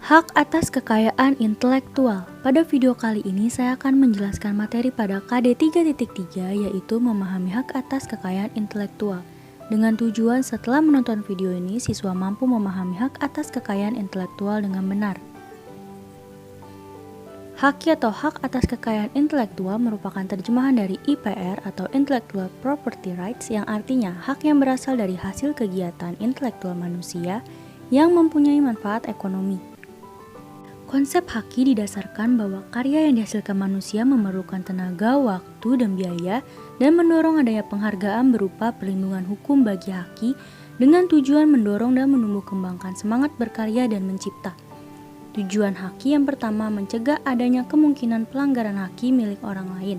Hak atas kekayaan intelektual. Pada video kali ini saya akan menjelaskan materi pada KD 3.3 yaitu memahami hak atas kekayaan intelektual. Dengan tujuan setelah menonton video ini siswa mampu memahami hak atas kekayaan intelektual dengan benar. Haki atau hak atas kekayaan intelektual merupakan terjemahan dari IPR atau Intellectual Property Rights yang artinya hak yang berasal dari hasil kegiatan intelektual manusia yang mempunyai manfaat ekonomi. Konsep haki didasarkan bahwa karya yang dihasilkan manusia memerlukan tenaga, waktu, dan biaya dan mendorong adanya penghargaan berupa perlindungan hukum bagi haki dengan tujuan mendorong dan menumbuh kembangkan semangat berkarya dan mencipta. Tujuan haki yang pertama mencegah adanya kemungkinan pelanggaran haki milik orang lain.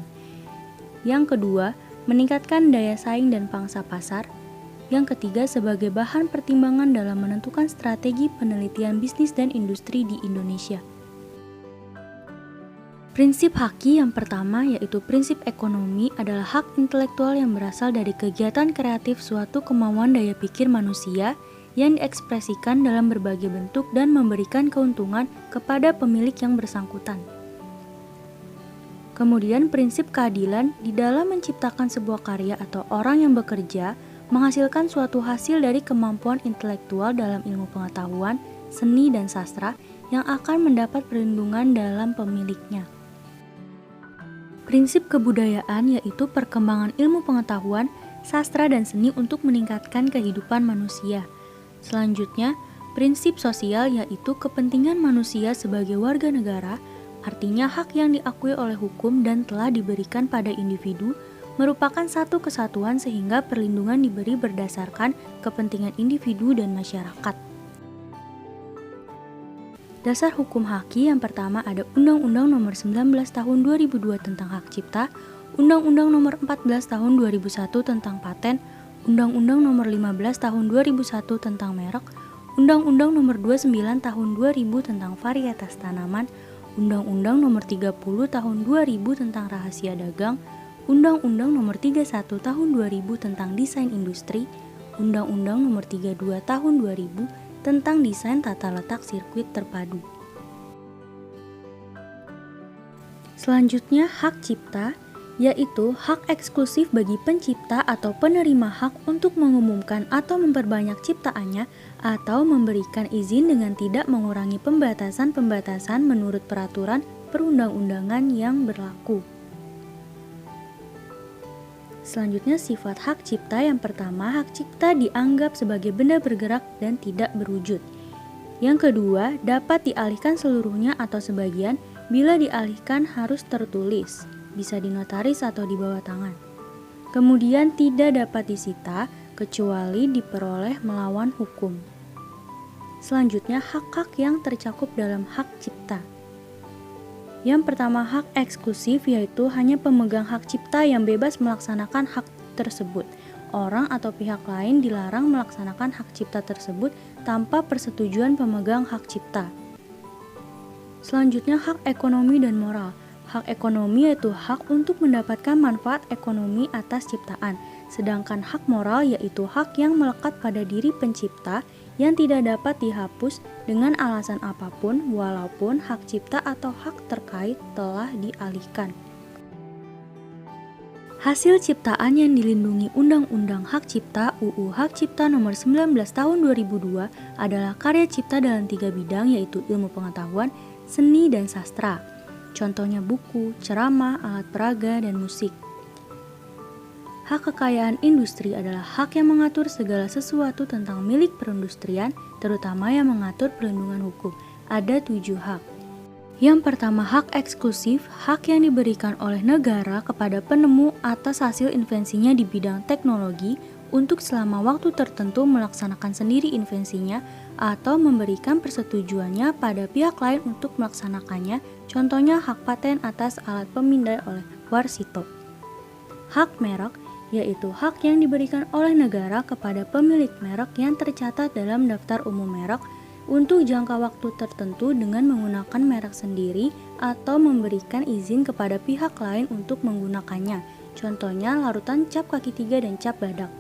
Yang kedua, meningkatkan daya saing dan pangsa pasar. Yang ketiga, sebagai bahan pertimbangan dalam menentukan strategi penelitian bisnis dan industri di Indonesia. Prinsip haki yang pertama yaitu prinsip ekonomi adalah hak intelektual yang berasal dari kegiatan kreatif suatu kemauan daya pikir manusia yang diekspresikan dalam berbagai bentuk dan memberikan keuntungan kepada pemilik yang bersangkutan. Kemudian prinsip keadilan di dalam menciptakan sebuah karya atau orang yang bekerja menghasilkan suatu hasil dari kemampuan intelektual dalam ilmu pengetahuan, seni, dan sastra yang akan mendapat perlindungan dalam pemiliknya. Prinsip kebudayaan yaitu perkembangan ilmu pengetahuan, sastra, dan seni untuk meningkatkan kehidupan manusia. Selanjutnya, prinsip sosial yaitu kepentingan manusia sebagai warga negara, artinya hak yang diakui oleh hukum dan telah diberikan pada individu merupakan satu kesatuan sehingga perlindungan diberi berdasarkan kepentingan individu dan masyarakat. Dasar hukum haki yang pertama ada Undang-Undang Nomor 19 Tahun 2002 tentang Hak Cipta, Undang-Undang Nomor 14 Tahun 2001 tentang Paten, Undang-Undang Nomor 15 Tahun 2001 tentang Merek, Undang-Undang Nomor 29 Tahun 2000 tentang Varietas Tanaman, Undang-Undang Nomor 30 Tahun 2000 tentang Rahasia Dagang, Undang-Undang Nomor 31 Tahun 2000 tentang Desain Industri, Undang-Undang Nomor 32 Tahun 2000 tentang Desain Tata Letak Sirkuit Terpadu. Selanjutnya, hak cipta, yaitu hak eksklusif bagi pencipta atau penerima hak untuk mengumumkan atau memperbanyak ciptaannya atau memberikan izin dengan tidak mengurangi pembatasan-pembatasan menurut peraturan perundang-undangan yang berlaku. Selanjutnya, sifat hak cipta yang pertama, hak cipta dianggap sebagai benda bergerak dan tidak berwujud. Yang kedua, dapat dialihkan seluruhnya atau sebagian, bila dialihkan harus tertulis, bisa dinotaris atau di bawah tangan. Kemudian tidak dapat disita kecuali diperoleh melawan hukum. Selanjutnya, hak-hak yang tercakup dalam hak cipta. Yang pertama, hak eksklusif yaitu hanya pemegang hak cipta yang bebas melaksanakan hak tersebut. Orang atau pihak lain dilarang melaksanakan hak cipta tersebut tanpa persetujuan pemegang hak cipta. Selanjutnya, hak ekonomi dan moral. Hak ekonomi yaitu hak untuk mendapatkan manfaat ekonomi atas ciptaan. Sedangkan hak moral yaitu hak yang melekat pada diri pencipta yang tidak dapat dihapus dengan alasan apapun walaupun hak cipta atau hak terkait telah dialihkan. Hasil ciptaan yang dilindungi Undang-Undang Hak Cipta UU Hak Cipta Nomor 19 Tahun 2002 adalah karya cipta dalam 3 bidang yaitu ilmu pengetahuan, seni, dan sastra. Contohnya buku, ceramah, alat peraga, dan musik. Hak kekayaan industri adalah hak yang mengatur segala sesuatu tentang milik perindustrian, terutama yang mengatur perlindungan hukum. Ada 7 hak. Yang pertama, hak eksklusif, hak yang diberikan oleh negara kepada penemu atas hasil invensinya di bidang teknologi untuk selama waktu tertentu melaksanakan sendiri invensinya atau memberikan persetujuannya pada pihak lain untuk melaksanakannya, contohnya hak paten atas alat pemindai oleh Warsito. Hak merek yaitu hak yang diberikan oleh negara kepada pemilik merek yang tercatat dalam daftar umum merek untuk jangka waktu tertentu dengan menggunakan merek sendiri atau memberikan izin kepada pihak lain untuk menggunakannya, contohnya larutan cap kaki 3 dan cap badak.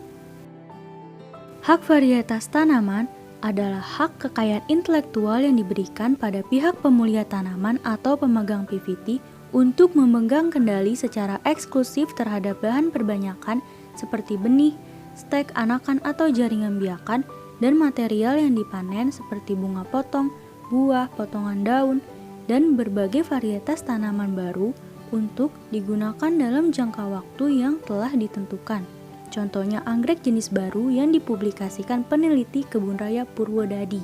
Hak varietas tanaman adalah hak kekayaan intelektual yang diberikan pada pihak pemulia tanaman atau pemegang PVT untuk memegang kendali secara eksklusif terhadap bahan perbanyakan seperti benih, stek anakan atau jaringan biakan, dan material yang dipanen seperti bunga potong, buah, potongan daun, dan berbagai varietas tanaman baru untuk digunakan dalam jangka waktu yang telah ditentukan. Contohnya anggrek jenis baru yang dipublikasikan peneliti Kebun Raya Purwodadi.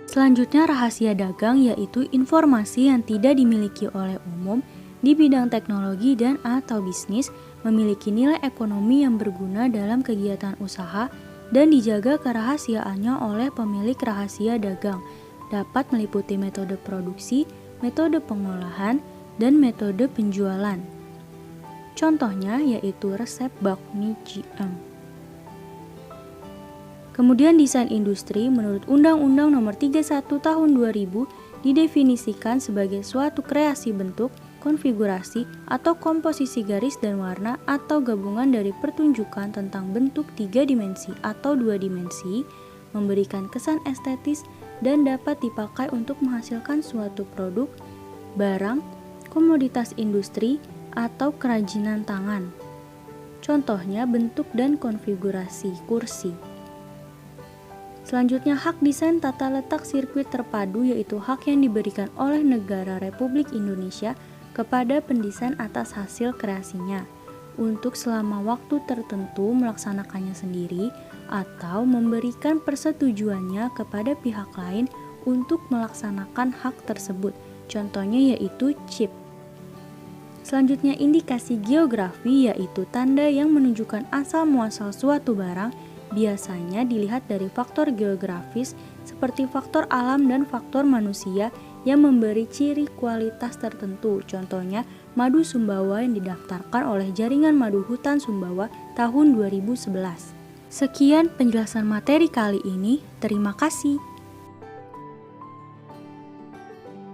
Selanjutnya rahasia dagang, yaitu informasi yang tidak dimiliki oleh umum di bidang teknologi dan atau bisnis, memiliki nilai ekonomi yang berguna dalam kegiatan usaha dan dijaga kerahasiaannya oleh pemilik rahasia dagang. Dapat meliputi metode produksi, metode pengolahan, dan metode penjualan. Contohnya yaitu resep bakmi GM. Kemudian desain industri menurut Undang-Undang Nomor 31 Tahun 2000 didefinisikan sebagai suatu kreasi bentuk, konfigurasi, atau komposisi garis dan warna atau gabungan dari pertunjukan tentang bentuk 3 dimensi atau 2 dimensi, memberikan kesan estetis dan dapat dipakai untuk menghasilkan suatu produk, barang, komoditas industri, atau kerajinan tangan. Contohnya bentuk dan konfigurasi kursi. Selanjutnya hak desain tata letak sirkuit terpadu, yaitu hak yang diberikan oleh negara Republik Indonesia kepada pendesain atas hasil kreasinya untuk selama waktu tertentu melaksanakannya sendiri atau memberikan persetujuannya kepada pihak lain untuk melaksanakan hak tersebut. Contohnya yaitu chip. Selanjutnya indikasi geografi, yaitu tanda yang menunjukkan asal-muasal suatu barang, biasanya dilihat dari faktor geografis seperti faktor alam dan faktor manusia yang memberi ciri kualitas tertentu. Contohnya madu Sumbawa yang didaftarkan oleh Jaringan Madu Hutan Sumbawa tahun 2011. Sekian penjelasan materi kali ini. Terima kasih.